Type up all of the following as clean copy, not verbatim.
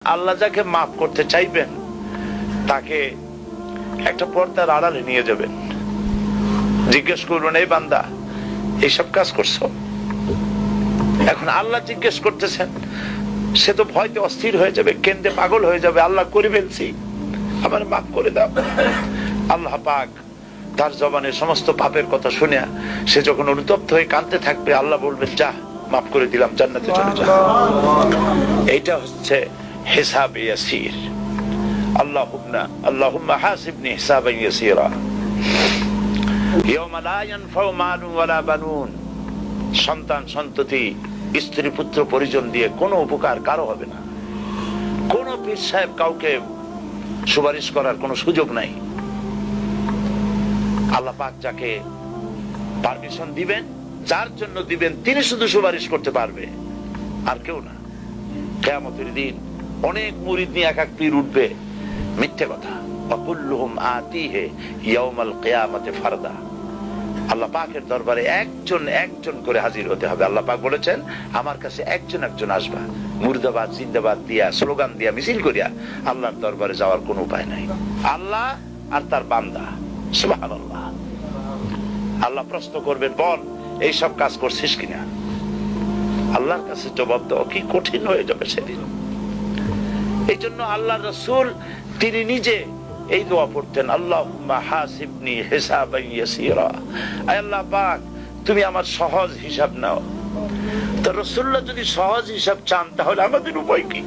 আল্লাহ যাকে মাফ করতে চাইবেন তাকে একটা পর্দার আড়ালে নিয়ে যাবেন, জিজ্ঞেস করবেন, এই বান্দা এইসব কাজ করছো? এখন আল্লাহ জিজ্ঞেস করতেছেন, সে তো ভয়তে অস্থির হয়ে যাবে, কেন্দে পাগল হয়ে যাবে, আল্লাহ করে ফেলছি, আমার মাফ করে দাও। আল্লাহ পাক তার জবানের সমস্ত পাপের কথা শুনে সে যখন অনুতপ্ত হয়ে কাঁদতে থাকবে, আল্লাহ বলবেন, যা মাফ করে দিলাম, জান্নাতে চলে যা। এইটা হচ্ছে হিসাব ইয়াসির। আল্লাহুম্মা হাসিবনি হিসাবান ইয়াসিরা। ইয়াওমা লা ইয়ানফাউ মালুন ওয়ালা বানুন। সন্তান সন্ততি স্ত্রী পুত্র পরিজন দিয়ে কোনো উপকার কারো হবে না। কোন পীর সাহেব কাউকে সুপারিশ করার কোনো সুযোগ নাই। আল্লাহ পাক যাকে পারমিশন দিবেন, যার জন্য দিবেন, তিনি শুধু সুপারিশ করতে পারবে, আর কেউ না। কিয়ামতের দিন অনেক মুরিদ নিয়ে এক এক পীর উঠবে, মিথ্যে কথা। ওয়াকুল্লুহুম আতিহি ইয়াউমাল কিয়ামাতি ফারদা। আল্লাহ পাকের দরবারে একজন একজন করে হাজির হতে হবে। আল্লাহ পাক বলেছেন, আমার কাছে একজন একজন আসবা, মুর্দাবাদ জিন্দাবাদ দিয়া, স্লোগান দিয়া, মিছিল করিয়া আল্লাহর দরবারে যাওয়ার কোনো উপায় নাই। আল্লাহ আর তার বান্দা, সুবহানাল্লাহ। আল্লাহ প্রশ্ন করবেন, বল এই সব কাজ করছিস কিনা? আল্লাহর কাছে জবাব দেওয়া কি কঠিন হয়ে যাবে সেদিন। এই জন্য আল্লাহ রাসূল তিনি নিজে এই দোয়া পড়তেন, আল্লাহুম্মা হাসিবনি হিসাবান ইয়াসীরা। আয় আল্লাহ পাক, তুমি আমার সহজ হিসাব নাও। তো রাসূলুল্লাহ যদি সহজ হিসাব চান, তাহলে আমাদের উপায় কি?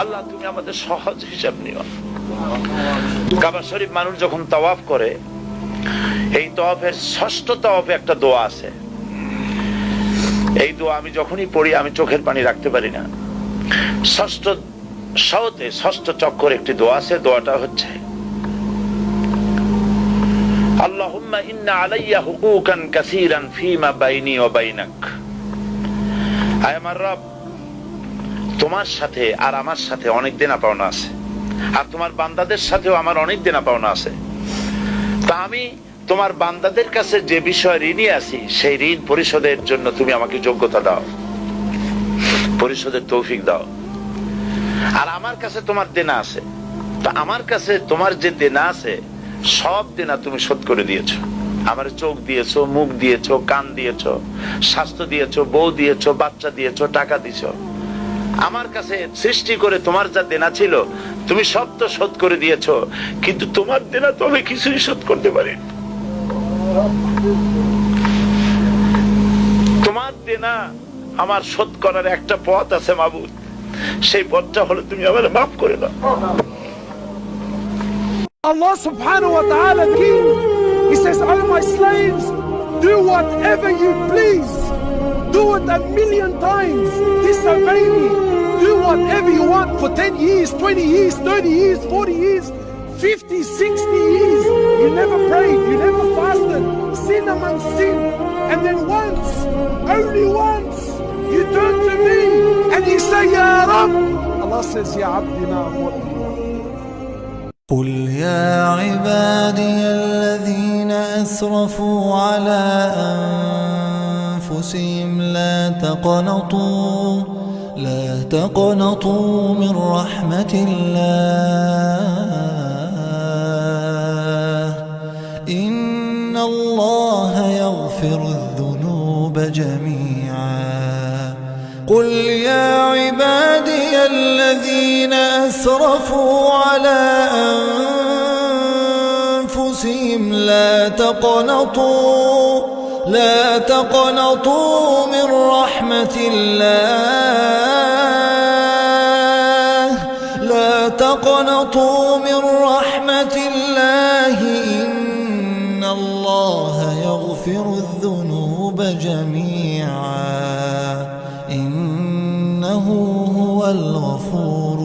আল্লাহ তুমি আমাদের সহজ হিসাব নিও। কাবা শরীফ মানুষ যখন তাওয়াফ করে, এই তাওয়াফের ষষ্ঠ তাওয়াফে একটা দোয়া আছে। এই দোয়া আমি যখনই পড়ি আমি চোখের পানি রাখতে পারি না। ষষ্ঠ চক্কর একটি দোয়া আছে। দোয়াটা হচ্ছে, আল্লাহুম্মা ইন্না আলাইয়া হুকুকান কাসীরান ফীমা বাইনি ওয়া বাইনাক। আয় আমার রব, তোমার সাথে আর আমার সাথে অনেক দেনা পাওনা আছে, আর তোমার বান্দাদের সাথেও আমার অনেক দেনা পাওনা আছে। তা আমি তোমার বান্দাদের কাছে যে বিষয় ঋণী আছি, সেই ঋণ পরিশোধের জন্য তুমি আমাকে যোগ্যতা দাও, পরিশোধের তৌফিক দাও। আর আমার কাছে তোমার দেনা আছে, তা আমার কাছে তোমার যে দেনা আছে সব দেনা তুমি শোধ করে দিয়েছো। আমার চোখ দিয়েছো, মুখ দিয়েছো, কান দিয়েছো, স্বাস্থ্য দিয়েছো, বউ দিয়েছো, বাচ্চা দিয়েছো, টাকা দিয়েছো। আমার কাছে সৃষ্টি করে তোমার যা দেনা ছিল তুমি সব তো শোধ করে দিয়েছো, কিন্তু তোমার দেনা তো আমি কিছুই শোধ করতে পারি। তোমার দেনা আমার শোধ করার একটা পথ আছে মাবুদ, সেই পথটা হলো তুমি আমার মাফ করে দাও। Allah subhanahu wa ta'ala king, he says, oh my slaves, do whatever you please, do it 1,000,000 times, disobey me, do whatever you want for 10 years, 20 years, 30 years, 40 years, 50, 60 years. You never prayed, you never fasted, sin among sin, and then once, only once, you turn to me and you say, Ya Rabb. Allah says, Ya Abdi, na'am, what do you want? قل يا عبادي الذين أسرفوا على أنفسهم لا تقنطوا من رحمة الله إن الله يغفر الذنوب جميعا قل يا عبادي الذين أسرفوا على أنفسهم لا تقنطوا من رحمة الله لا تقنطوا من رحمة الله إن الله يغفر الذنوب جميعا إنه هو الغفور